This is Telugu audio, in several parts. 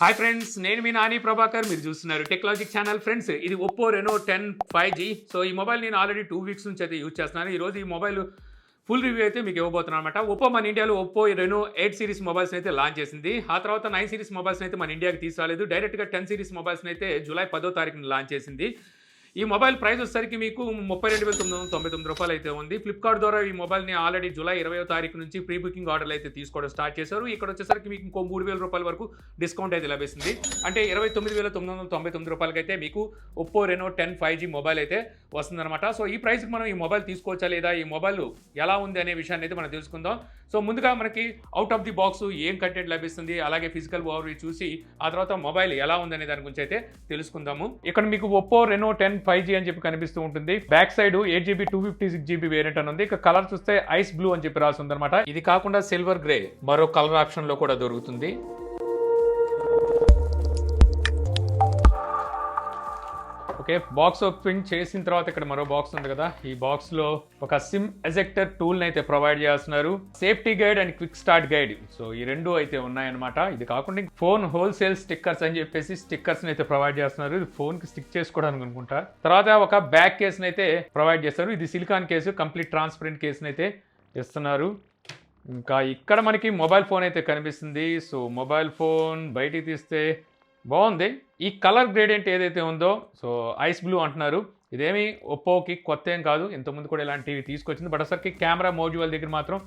హాయ్ ఫ్రెండ్స్, నేను మీ నాని ప్రభాకర్. మీరు చూస్తున్నారు టెక్నాలజిక్ ఛానల్. ఫ్రెండ్స్, ఇది ఒప్పో రెనో 10 5G. సో ఈ మొబైల్ నేను ఆల్రెడీ 2 వీక్స్ నుంచి అయితే యూజ్ చేస్తున్నాను. ఈరోజు ఈ మొబైల్ ఫుల్ రివ్యూ అయితే మీకు ఇవ్వబోతున్నాను అనమాట. ఒప్పో మన ఇండియాలో ఒప్పో రెనో 8 సిరీస్ మొబైల్స్ అయితే లాంచ్ చేసింది. ఆ తర్వాత 9 సిరీస్ మొబైల్స్ అయితే మన ఇండియాకి తీసుకురాలేదు. డైరెక్ట్గా 10 సిరీస్ మొబైల్స్ అయితే జూలై 10వ తారీఖున లాంచ్ చేసింది. ఈ మొబైల్ ప్రైస్ వచ్చేసరికి మీకు 32,999 రూపాయలు అయితే ఉంది. ఫ్లిప్కార్ట్ ద్వారా ఈ మొబైల్ని ఆల్రెడీ జూలై 20వ తారీఖు నుంచి ప్రీ బుకింగ్ ఆర్డర్లు అయితే తీసుకోవడం స్టార్ట్ చేశారు. ఇక్కడ వచ్చేసరికి మీకు ఇంకో 3,000 రూపాయల వరకు డిస్కౌంట్ అయితే లభిస్తుంది. అంటే 29,999 రూపాయలకి అయితే మీకు ఒప్పో రెనో 10 5G మొబైల్ అయితే వస్తుందన్నమాట. సో ఈ ప్రైస్కి మనం ఈ మొబైల్ తీసుకోవచ్చా లేదా, ఈ మొబైల్ ఎలా ఉంది అనే విషయాన్ని అయితే మనం తెలుసుకుందాం. సో ముందుగా మనకి అవుట్ ఆఫ్ ది బాక్స్ ఏం కంటెంట్ లభిస్తుంది, అలాగే ఫిజికల్ ఓవర్వ్యూ చూసి ఆ తర్వాత మొబైల్ ఎలా ఉందనే దాని గురించి అయితే తెలుసుకుందాము. ఇక్కడ మీకు ఒప్పో రెనో 10 5G అని చెప్పి కనిపిస్తూ ఉంటుంది. Back side 8GB 256GB variant అని ఉంది. ఇక కలర్ చూస్తే ఐస్ బ్లూ అని చెప్పి రాసి ఉందన్నమాట. ఇది కాకుండా సిల్వర్ గ్రే మరో కలర్ ఆప్షన్ లో కూడా దొరుకుతుంది. ఓకే, బాక్స్ ఓపెన్ చేసిన తర్వాత ఇక్కడ మరో బాక్స్ ఉంది కదా, ఈ బాక్స్ లో ఒక సిమ్ ఎజెక్టర్ టూల్ అయితే ప్రొవైడ్ చేస్తున్నారు. Safety guide and quick start guide, so ఈ రెండు అయితే ఉన్నాయన్నమాట. ఇది కాకుండా ఫోన్ హోల్సేల్ స్టిక్కర్స్ అని చెప్పేసి స్టిక్కర్స్ అయితే ప్రొవైడ్ చేస్తున్నారు. ఇది ఫోన్ కి స్టిక్ చేసుకోవడానికి అనుకుంటా. తర్వాత ఒక బ్యాక్ కేసుని అయితే ప్రొవైడ్ చేస్తారు. ఇది సిలికాన్ కేసు, కంప్లీట్ ట్రాన్స్పరెంట్ కేసుని అయితే ఇస్తున్నారు. ఇంకా ఇక్కడ మనకి మొబైల్ ఫోన్ అయితే కనిపిస్తుంది. సో మొబైల్ ఫోన్ బయటికి తీస్తే బాగుంది. ఈ కలర్ గ్రేడియంట్ ఏదైతే ఉందో, సో ఐస్ బ్లూ అంటున్నారు. ఇదేమి ఒప్పోకి కొత్త ఏం కాదు, ఇంతకుముందు కూడా ఇలాంటివి తీసుకొచ్చింది. బట్ అసలుకి కెమెరా మోడ్యూల్ దగ్గర మాత్రం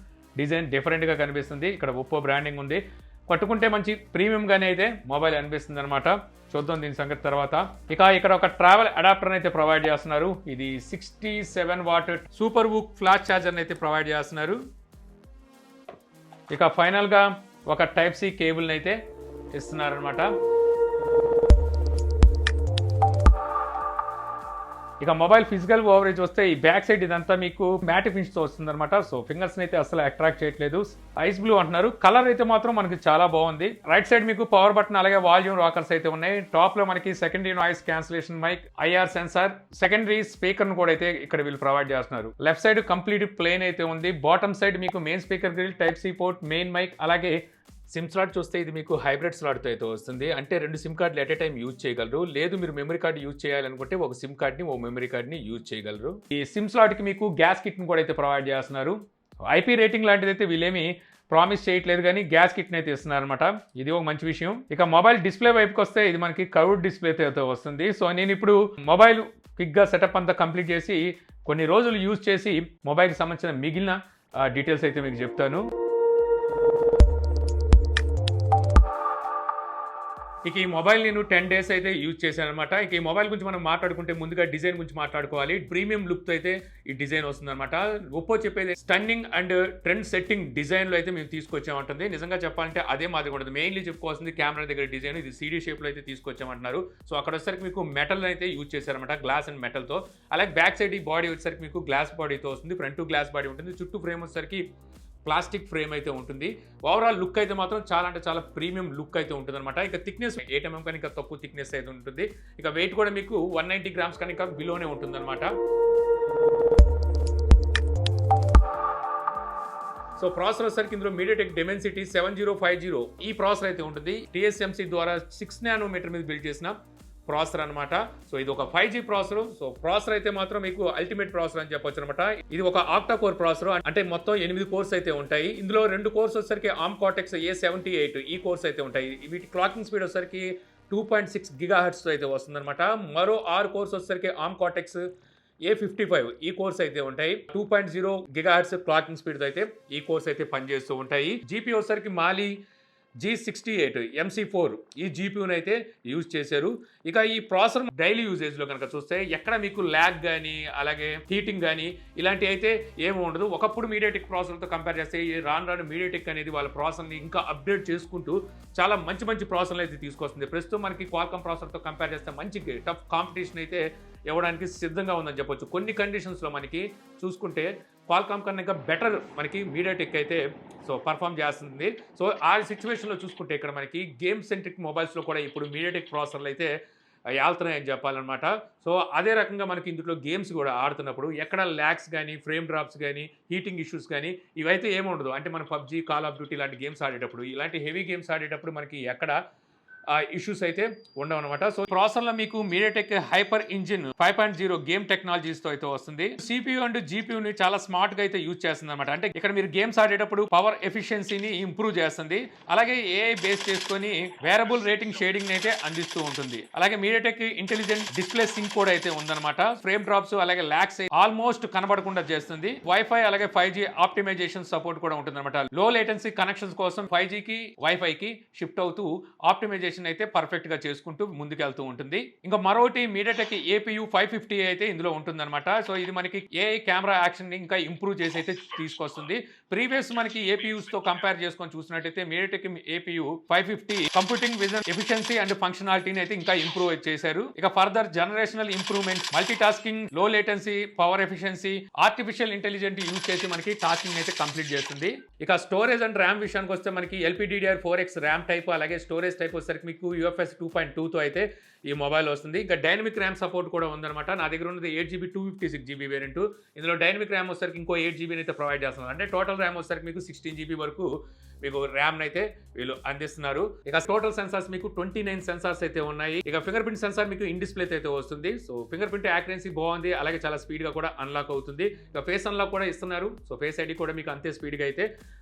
డిజైన్ డిఫరెంట్గా కనిపిస్తుంది. ఇక్కడ ఒప్పో బ్రాండింగ్ ఉంది. పట్టుకుంటే మంచి ప్రీమియంగానే అయితే మొబైల్ అనిపిస్తుంది అనమాట. చూద్దాం దీని సంగతి తర్వాత. ఇక ఇక్కడ ఒక ట్రావెల్ అడాప్టర్ అయితే ప్రొవైడ్ చేస్తున్నారు. ఇది 67 what super VOOC flash charger అయితే ప్రొవైడ్ చేస్తున్నారు. ఇక ఫైనల్గా ఒక టైప్ సి కేబుల్ని అయితే ఇస్తున్నారనమాట. ఇక మొబైల్ ఫిజికల్ ఓవరేజ్ వస్తే ఈ బ్యాక్ సైడ్ ఇదంతా మీకు మ్యాట్ ఫినిష్తో వస్తుంది అనమాట. సో ఫింగర్స్ అయితే అసలు అట్రాక్ట్ చేయట్లేదు. ఐస్ బ్లూ అంటున్నారు. కలర్ అయితే మాత్రం మనకి చాలా బాగుంది. రైట్ సైడ్ మీకు పవర్ బటన్ అలాగే వాల్యూమ్ రాకర్స్ అయితే ఉన్నాయి. టాప్ లో మనకి secondary noise cancellation mic, IR sensor, secondary speaker ను కూడా అయితే ఇక్కడ వీళ్ళు ప్రొవైడ్ చేస్తున్నారు. లెఫ్ట్ సైడ్ కంప్లీట్ ప్లేన్ అయితే ఉంది. బాటమ్ సైడ్ మీకు main speaker grille, type C port, main mic, అలాగే సిమ్ స్లాట్ చూస్తే ఇది మీకు హైబ్రిడ్ స్లాట్తో అయితే వస్తుంది. అంటే 2 సిమ్ కార్డులు ఎట్ ఏ టైం యూజ్ చేయగలరు. లేదు మీరు మెమరీ కార్డు యూజ్ చేయాలనుకుంటే ఒక సిమ్ కార్డ్ని ఓ మెమరీ కార్డ్ని యూజ్ చేయగలరు. ఈ సిమ్ స్లాట్కి మీకు గ్యాస్ కిట్ని కూడా అయితే ప్రొవైడ్ చేస్తున్నారు. ఐపీ రేటింగ్ లాంటిది అయితే వీళ్ళేమి ప్రామిస్ చేయట్లేదు, కానీ గ్యాస్ కిట్ని అయితే ఇస్తున్నారు అనమాట. ఇది ఒక మంచి విషయం. ఇక మొబైల్ డిస్ప్లే వైపుకి వస్తే ఇది మనకి కర్వ్డ్ డిస్ప్లే అయితే వస్తుంది. సో నేను ఇప్పుడు మొబైల్ క్విక్గా సెటప్ అంతా కంప్లీట్ చేసి కొన్ని రోజులు యూజ్ చేసి మొబైల్కి సంబంధించిన మిగిలిన డీటెయిల్స్ అయితే మీకు చెప్తాను. ఇక ఈ మొబైల్ నేను 10 డేస్ అయితే యూజ్ చేశాను అనమాట. ఇక ఈ మొబైల్ గురించి మనం మాట్లాడుకుంటే ముందుగా డిజైన్ గురించి మాట్లాడుకోవాలి. ప్రీమియం లుక్తో అయితే ఈ డిజైన్ వస్తుందన్నమాట. ఒప్పో చెప్పేది స్టన్నింగ్ అండ్ ట్రెండ్ సెట్టింగ్ డిజైన్లో అయితే మేము తీసుకొచ్చామంటుంది. నిజంగా చెప్పాలంటే అదే మాదిరి ఉండదు. మెయిన్లీ చెప్పుకోవాల్సింది కెమెరా దగ్గర డిజైన్. ఇది సీడీ షేప్లో అయితే తీసుకొచ్చామంటున్నారు. సో అక్కడ వచ్చేసరికి మీకు మెటల్ అయితే యూజ్ చేశారనమాట, గ్లాస్ అండ్ మెటల్తో. అలాగే బ్యాక్ సైడ్ ఈ బాడీ వచ్చేసరికి మీకు గ్లాస్ బాడీతో వస్తుంది. ఫ్రంట్ గ్లాస్ బాడీ ఉంటుంది. చుట్టూ ఫ్రేమ్ వచ్చేసరికి ప్లాస్టిక్ ఫ్రేమ్ అయితే ఉంటుంది. ఓవరాల్ లుక్ అయితే మాత్రం చాలా అంటే చాలా ప్రీమియం లుక్ అయితే ఉంటుంది అనమాట. ఇక థిక్నెస్ 8 mm కానీ ఇంకా తక్కువ థిక్నెస్ అయితే ఉంటుంది. ఇక వెయిట్ కూడా మీకు 190 grams కానీ ఇంకా బిలోనే ఉంటుంది అనమాట. సో ప్రాసెసర్ వచ్చేసరికి ఇందులో MediaTek Dimensity 7050 ఈ ప్రాసెసర్ అయితే ఉంటుంది. TSMC ద్వారా 6 nanometer మీద బిల్డ్ చేసిన ప్రాసెసర్ అనమాట. సో ఇది ఒక 5G ప్రాసెసర్. సో ప్రాసెసర్ అయితే మాత్రం మీకు అల్టిమేట్ ప్రాసెసర్ అని చెప్పొచ్చు అనమాట. ఇది ఒక ఆక్టా కోర్ ప్రాసెసర్, అంటే మొత్తం 8 కోర్స్ అయితే ఉంటాయి. ఇందులో 2 కోర్స్ వచ్చేసరికి ARM Cortex A78 ఈ కోర్స్ అయితే ఉంటాయి. వీటి క్లాకింగ్ స్పీడ్ వచ్చేసరికి 2.6 GHz అయితే వస్తుందన్నమాట. మరో 6 కోర్స్ వచ్చేసరికి ARM Cortex A55 ఈ కోర్స్ అయితే ఉంటాయి. 2.0 GHz క్లాకింగ్ స్పీడ్ అయితే ఈ కోర్స్ అయితే పనిచేస్తూ ఉంటాయి. జీపీ వచ్చేసరికి మాలి G68 MC4 ఈ జీపీయూని అయితే యూజ్ చేశారు. ఇక ఈ ప్రాసెసర్ డైలీ యూజేజ్లో కనుక చూస్తే ఎక్కడ మీకు ల్యాగ్ కానీ అలాగే హీటింగ్ కానీ ఇలాంటివి అయితే ఏమి ఉండదు. ఒకప్పుడు MediaTek ప్రాసెసర్తో కంపేర్ చేస్తే రాను MediaTek అనేది వాళ్ళ ప్రాసెసర్ని ఇంకా అప్డేట్ చేసుకుంటూ చాలా మంచి ప్రాసెసర్లు అయితే తీసుకొస్తుంది. ప్రస్తుతం మనకి క్వాల్కామ్ ప్రాసెసర్తో కంపేర్ చేస్తే మంచి టఫ్ కాంపిటీషన్ అయితే ఇవ్వడానికి సిద్ధంగా ఉందని చెప్పొచ్చు. కొన్ని కండిషన్స్లో మనకి చూసుకుంటే క్వాల్కామ్ కన్నా ఇంకా బెటర్ మనకి MediaTek అయితే సో పర్ఫామ్ చేస్తుంది. సో ఆ సిచ్యువేషన్లో చూసుకుంటే ఇక్కడ మనకి గేమ్ సెంట్రిక్ మొబైల్స్లో కూడా ఇప్పుడు MediaTek ప్రాసెసర్లు అయితే వెళ్తున్నాయని చెప్పాలన్నమాట. సో అదే రకంగా మనకి ఇందులో గేమ్స్ కూడా ఆడుతున్నప్పుడు ఎక్కడ ల్యాగ్స్ కానీ ఫ్రేమ్ డ్రాప్స్ కానీ హీటింగ్ ఇష్యూస్ కానీ ఇవైతే ఏముండదు. అంటే మనం పబ్జీ, కాల్ ఆఫ్ డ్యూటీ లాంటి గేమ్స్ ఆడేటప్పుడు, ఇలాంటి హెవీ గేమ్స్ ఆడేటప్పుడు మనకి ఎక్కడ ఇష్యూస్ అయితే ఉండవు అనమాట. సో ప్రాసెసర్ లో మీకు MediaTek hyper engine 5.0 game technologies తో అయితే వస్తుంది. CPU అండ్ GPU ని చాలా స్మార్ట్ గా అయితే యూజ్ చేస్తుంది అనమాట. అంటే ఇక్కడ మీరు గేమ్స్ ఆడేటప్పుడు పవర్ ఎఫిషియన్సీని ఇంప్రూవ్ చేస్తుంది. అలాగే AI బేస్ చేసుకొని వేరబుల్ రేటింగ్ షేడింగ్ అయితే అందిస్తూ ఉంటుంది. అలాగే మీడియాటెక్ ఇంటెలిజెంట్ డిస్ప్లే సింక్ కూడా అయితే ఉందన్నమాట. ఫ్రేమ్ డ్రాప్స్ అలాగే లాగ్స్ ఆల్మోస్ట్ కనబడకుండా చేస్తుంది. వైఫై అలాగే 5G ఆప్టిమైజేషన్ సపోర్ట్ కూడా ఉంటుంది అనమాట. లో లేటెన్సీ కనెక్షన్స్ కోసం 5G కి వైఫై కి షిఫ్ట్ అవుతూ ఆప్టిమైజేషన్ అయితే పర్ఫెక్ట్ గా చేసుకుంటూ ముందుకెళ్తూ ఉంటుంది. ఇంకా మరోటి మీడియాటెక్ APU 550 అయితే ఇందులో ఉంటుందన్నమాట. సో ఇది మనకి AI కెమెరా యాక్షన్ ని ఇంకా ఇంప్రూవ్ చేసి అయితే తీసుకొస్తుంది. ప్రీవియస్ మనకి APUs తో కంపేర్ చేసుకొని చూసినట్టయితే MediaTek APU 550 computing vision efficiency and ఫంక్షనాలిటీని అయితే ఇంకా ఇంప్రూవ్ చేశారు. ఇక further generational improvement, multi tasking, low latency, power efficiency, artificial intelligent use చేసి మనకి టాస్కింగ్ అయితే కంప్లీట్ చేస్తుంది. ఇక స్టోరేజ్ అండ్ ర్యామ్ విషయానికి వస్తే మనకి LPDDR4X ర్యామ్ టైప్ అలాగే స్టోరేజ్ టైప్ వచ్చేసరికి మీకు UFS 2.2 తో అయితే ఈ మొబైల్ వస్తుంది. ఇంకా డైనమిక్ ర్యామ్ సపోర్ట్ కూడా ఉందన్నమాట. నా దగ్గర ఉన్నది 8GB 256GB వేరియంట్. ఇందులో డైనమిక్ ర్యామ్ వచ్చేసరికి ఇంకో 8GB అయితే ప్రొవైడ్ చేస్తున్నారు. అంటే టోటల్ ర్యామ్ వచ్చేసరికి మీకు 16GB వరకు మీకు ర్యామ్ అయితే వీళ్ళు అందిస్తున్నారు. ఇక టోటల్ సెన్సార్స్ మీకు 29 సెన్సార్స్ అయితే ఉన్నాయి. ఇక ఫింగర్ ప్రింట్ సెన్సార్ మీకు ఇన్ డిస్ప్లే అయితే వస్తుంది. సో ఫింగర్ ప్రింట్ యాక్యురసీ బాగుంది, అలాగే చాలా స్పీడ్ గా కూడా అన్లాక్ అవుతుంది. ఇక ఫేస్ అన్లాక్ కూడా ఇస్తున్నారు. సో ఫేస్ ఐడి కూడా మీకు అంతే స్పీడ్ గా అయితే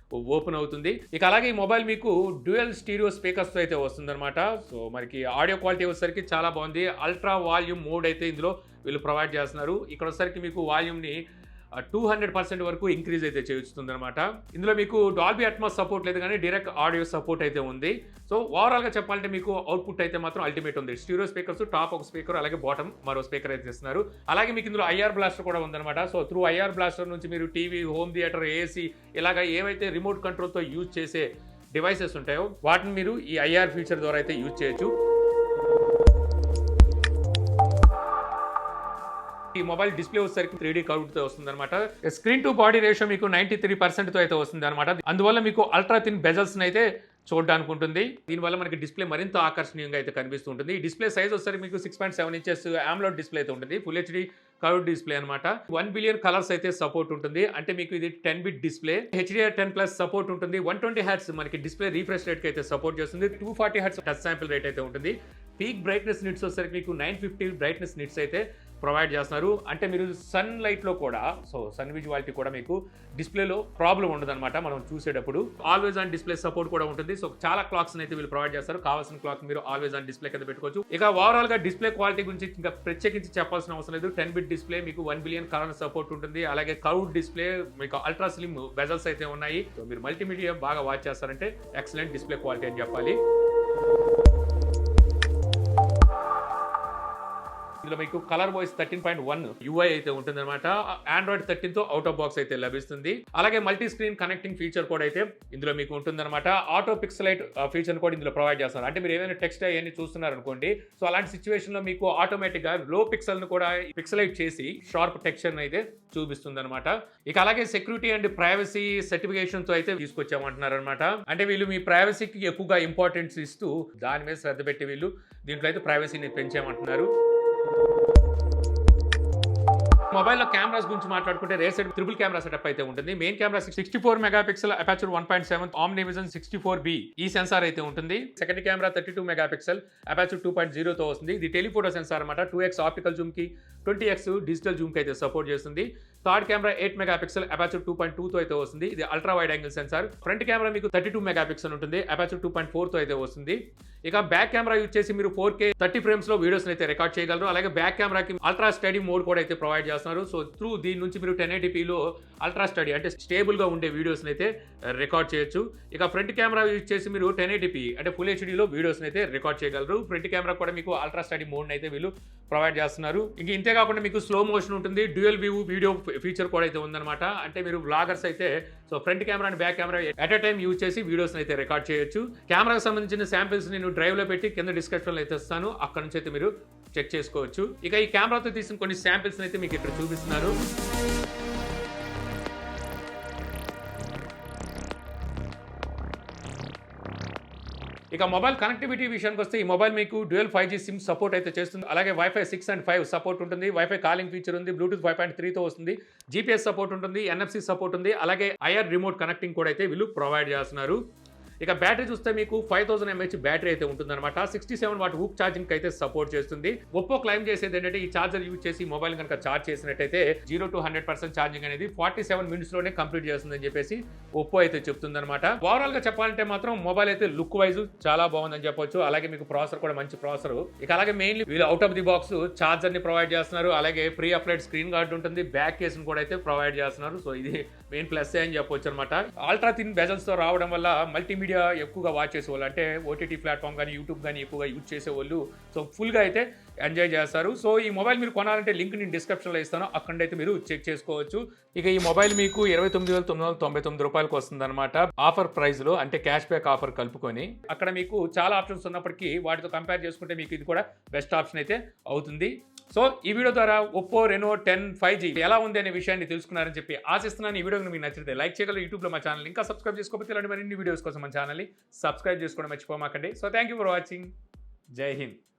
ఓపెన్ అవుతుంది. ఇక అలాగే ఈ మొబైల్ మీకు డ్యూయల్ స్టీరియో స్పీకర్స్ తో అయితే వస్తుందన్నమాట. సో మనకి ఆడియో క్వాలిటీ వచ్చేసరికి చాలా బాగుంది. అల్ట్రా వాల్యూమ్ మోడ్ అయితే ఇందులో వీళ్ళు ప్రొవైడ్ చేస్తున్నారు. ఇక్కడ వచ్చేసరికి మీకు వాల్యూమ్ ని 200% వరకు ఇంక్రీజ్ అయితే చేస్తుంది అనమాట. ఇందులో మీకు డాల్బీ అట్మాస్ సపోర్ట్ లేదు, కానీ డైరెక్ట్ ఆడియో సపోర్ట్ అయితే ఉంది. సో ఓవరాల్ గా చెప్పాలంటే మీకు అవుట్పుట్ అయితే మాత్రం అల్టిమేట్ ఉంది. స్టీరియో స్పీకర్స్, టాప్ ఒక స్పీకర్ అలాగే బాటమ్ మరో స్పీకర్ అయితే ఇస్తున్నారు. అలాగే మీకు ఇందులో IR బ్లాస్టర్ కూడా ఉందన్నమాట. సో త్రూ IR బ్లాస్టర్ నుంచి మీరు టీవీ, హోమ్ థియేటర్, AC ఇలాగ ఏవైతే రిమోట్ కంట్రోల్ తో యూజ్ చేసే డివైసెస్ ఉంటాయో వాటిని మీరు ఈ IR ఫీచర్ ద్వారా అయితే యూజ్ చేయొచ్చు. ఈ మొబైల్ డిస్ప్లే వచ్చేసరికి 3D కర్వ్ తో వస్తుంది అనమాట. స్క్రీన్ టు బాడీ రేషియో మీకు 93% తో అయితే వస్తుంది అనమాట. అందువల్ల మీకు అల్ట్రా థిన్ బెజల్స్ అయితే చూడడానికి ఉంటుంది. దీనివల్ల మనకి డిస్ప్లే మరింత ఆకర్షణీయంగా అయితే కనిపిస్తూ ఉంటుంది. ఈ డిస్ప్లే సైజ్ వచ్చేసరికి మీకు 6.7 ఇంచెస్ AMOLED డిస్ప్లే అయితే ఉంటుంది. ఫుల్ HD కర్వ్డ్ డిస్ప్లే అనమాట. 1 బిలియన్ కలర్స్ అయితే సపోర్ట్ ఉంటుంది. అంటే మీకు ఇది 10-bit డిస్ప్లే. HDR10+ సపోర్ట్ ఉంటుంది. 120 Hz మనకి డిస్ప్లే రీఫ్రెష్ రేట్ కి అయితే సపోర్ట్ చేస్తుంది. 240 Hz టచ్ శాంపిల్ రేట్ అయితే ఉంటుంది. పీక్ బ్రైట్నెస్ నిట్స్ వచ్చేసరికి మీకు 950 బ్రైట్నెస్ నిట్స్ అయితే ప్రొవైడ్ చేస్తున్నారు. అంటే మీరు సన్ లైట్ లో కూడా, సో సన్ విజువాలిటీ కూడా మీకు డిస్ప్లేలో ప్రాబ్లం ఉండదన్నమాట మనం చూసేటప్పుడు. ఆల్వేస్ ఆన్ డిస్ప్లే సపోర్ట్ కూడా ఉంటుంది. సో చాలా క్లాక్స్ అయితే వీళ్ళు ప్రొవైడ్ చేస్తారు. కావాల్సిన క్లాక్ మీరు ఆల్వేస్ ఆన్ డిస్ప్లే కింద పెట్టుకోవచ్చు. ఇక ఓవరాల్ గా డిస్ప్లే క్వాలిటీ గురించి ఇంకా ప్రత్యేకించి చెప్పాల్సిన అవసరం లేదు. 10-bit డిస్ప్లే మీకు 1 బిలియన్ కలర్ సపోర్ట్ ఉంటుంది. అలాగే కర్వ్డ్ డిస్ప్లే, మీకు అల్ట్రా స్లిమ్ బెజల్స్ అయితే ఉన్నాయి. సో మీరు మల్టీమీడియా బాగా వాచ్ చేస్తారంటే ఎక్సలెంట్ డిస్ప్లే క్వాలిటీ అని చెప్పాలి. ఇందులో మీకు కలర్ వాయిస్ 13.1 UI అయితే ఉంటుంది అనమాట. Android 13 తో అవుట్ ఆఫ్ బాక్స్ అయితే లభిస్తుంది. అలాగే మల్టీ స్క్రీన్ కనెక్టింగ్ ఫీచర్ కూడా అయితే ఇందులో మీకు ఉంటుంది అనమాట. ఆటో పిక్సలైట్ ఫీచర్ కూడా ఇందులో ప్రొవైడ్ చేస్తారు. అంటే మీరు ఏదైనా టెక్స్ట్ అవన్నీ చూస్తున్నారు అనుకోండి, సో అలాంటి సిచ్యువేషన్ లో మీకు ఆటోమేటిక్ గా లో పిక్సెల్ ను కూడా పిక్సలైట్ చేసి షార్ప్ టెక్స్చర్ అయితే చూపిస్తుంది అనమాట. ఇక అలాగే సెక్యూరిటీ అండ్ ప్రైవసీ సర్టిఫికేషన్ తో అయితే తీసుకొచ్చామంటున్నారు అనమాట. అంటే వీళ్ళు మీ ప్రైవసీకి ఎక్కువగా ఇంపార్టెన్స్ ఇస్తూ దాని మీద శ్రద్ధ పెట్టి వీళ్ళు దీంట్లో అయితే ప్రైవసీని పెంచామంటున్నారు. మొబైల్లో కెమెరాస్ గురించి మాట్లాడుకుంటే rare side triple camera setup అయితే ఉంటుంది. Main camera 64 megapixel aperture 1.7 omni vision 64B ఈ సెన్సార్ అయితే ఉంటుంది. సెకండ్ కెమెరా 32 మెగాపిక్సెల్ అపర్చర్ 2.0 తో వస్తుంది. ఇది టెలిఫోటో సెన్సార్ అనమాట. 2x ఆప్టికల్ జూమ్ కి 20x డిజిటల్ జూమ్ కి అయితే సపోర్ట్ చేస్తుంది. థర్డ్ కెమెరా 8 మెగాపిక్సెల్ అపర్చర్ 2.2 తో అయితే వస్తుంది. ఇది ultra wide angle censor. Front camera మీకు 32 మెగాపిక్సెల్ ఉంటుంది. అపర్చర్ 2.4 తో అయితే వస్తుంది. ఇక బ్యాక్ కెమెరా యూజ్ చేసి మీరు 4K 30 ఫ్రేమ్స్ లో వీడియోస్ అయితే రికార్డ్ చేయగలరు. అలాగే బ్యాక్ కెమెరాకి అల్ట్రా స్టడీ మోడ్ కూడా అయితే ప్రొవైడ్ చేస్తున్నారు. సో త్రూ దీని నుంచి మీరు 1080p లో అల్ట్రా స్టడీ అంటే స్టేబుల్ గా ఉండే వీడియోస్ అయితే రికార్డ్ చేయొచ్చు. ఇక ఫ్రంట్ కెమెరా యూజ్ చేసి మీరు 1080p అంటే ఫుల్ HD లో వీడియోస్ అయితే రికార్డ్ చేయగలరు. ఫ్రంట్ కెమెరా కూడా మీకు అల్ట్రా స్టడీ మోడ్ అయితే వీళ్ళు ప్రొవైడ్ చేస్తున్నారు. ఇంక ఇంతే కాకుండా మీకు స్లో మోషన్ ఉంటుంది. డ్యూయల్ వ్యూ వీడియో ఫీచర్ కూడా అయితే ఉందన్నమాట. అంటే మీరు వ్లాగర్స్ అయితే so front camera and back camera at a time use చేసి వీడియోస్ అయితే రికార్డ్ చేయొచ్చు. కెమెరాకి సంబంధించిన శాంపిల్స్ నేను డ్రైవ్ లో పెట్టి కింద డిస్క్రిప్షన్ లో అయితే ఇస్తాను. అక్కడ నుంచి అయితే మీరు చెక్ చేసుకోవచ్చు. ఇక ఈ కెమెరాతో తీసిన కొన్ని శాంపిల్స్ అయితే మీకు ఇక్కడ చూపిస్తున్నారు. ఇక మొబైల్ కనెక్టివిటీ విషయానికి వస్తే ఈ మొబైల్ మీకు డ్యూయల్ 5G సిమ్ సపోర్ట్ అయితే చేస్తుంది. అలాగే వైఫై 6 and 5 సపోర్ట్ ఉంటుంది. వైఫై కాలింగ్ ఫీచర్ ఉంది. బ్లూటూత్ 5.3 తో వస్తుంది. GPS సపోర్ట్ ఉంటుంది. NFC సపోర్ట్ ఉంది. అలాగే IR రిమోట్ కనెక్టింగ్ కూడా అయితే వీళ్ళు ప్రొవైడ్ చేస్తున్నారు. ఇక బ్యాటరీ చూస్తే మీకు 5000 mAh బ్యాటరీ అయితే ఉంటుందన్నమాట. 67 వాట్ హూక్ ఛార్జింగ్ అయితే సపోర్ట్ చేస్తుంది. ఒప్పో క్లైమ్ చేసేది ఏంటంటే ఈ ఛార్జర్ యూజ్ చేసి మొబైల్ కనుక ఛార్జ్ చేసినట్టయితే 0 to 100% ఛార్జింగ్ అనేది 47 మినిట్స్ లోనే కంప్లీట్ చేస్తుందని చెప్పేసి ఒప్పో అయితే చెప్తుందన్నమాట. ఓవరాల్ గా చెప్పాలంటే మాత్రం మొబైల్ అయితే లుక్ వైజ్ చాలా బాగుందని చెప్పొచ్చు. అలాగే మీకు ప్రాసెసర్ కూడా మంచి ప్రాసెసర్. ఇక అలాగే మెయిన్లీ వీళ్ళు out of the box charger ని ప్రొవైడ్ చేస్తున్నారు. అలాగే ప్రీ అప్లైడ్ స్క్రీన్ గార్డ్ ఉంటుంది, బ్యాక్ కేస్ ని కూడా అయితే ప్రొవైడ్ చేస్తున్నారు. సో ఇది మెయిన్ ప్లస్ అని చెప్పొచ్చు అనమాట. అల్ట్రా థిన్ బెజల్స్ తో రావడం వల్ల మల్టీమీడియా ఎక్కువగా వాచ్ చేసేవాళ్ళు, అంటే ఓటీటీ ప్లాట్ఫామ్ కానీ యూట్యూబ్ కానీ ఎక్కువగా యూజ్ చేసేవాళ్ళు సో ఫుల్గా అయితే ఎంజాయ్ చేస్తారు. సో ఈ మొబైల్ మీరు కొనాలంటే లింక్ నేను డిస్క్రిప్షన్లో ఇస్తాను, అక్కడైతే మీరు చెక్ చేసుకోవచ్చు. ఇక ఈ మొబైల్ మీకు 29,999 రూపాయలకు వస్తుంది అనమాట ఆఫర్ ప్రైస్లో, అంటే క్యాష్ బ్యాక్ ఆఫర్ కలుపుకొని. అక్కడ మీకు చాలా ఆప్షన్స్ ఉన్నప్పటికీ వాటితో కంపేర్ చేసుకుంటే మీకు ఇది కూడా బెస్ట్ ఆప్షన్ అయితే అవుతుంది. సో ఈ వీడియో ద్వారా ఒప్పో రెనో 10 5G ఎలా ఉంది అనే విషయాన్ని తెలుసుకున్నారని చెప్పి ఆశిస్తున్నాను. ఈ వీడియో మీకు నచ్చితే లైక్ చేయగలరు. యూట్యూబ్లో మా ఛానల్ ఇంకా సబ్స్క్రైబ్ చేసుకోకపోతే ఇలాంటి మరిన్ని వీడియోస్ కోసం మన ఛానల్ని సబ్స్క్రైబ్ చేసుకోవడం మర్చిపోమాకండి. So thank you for watching. జై హింద్.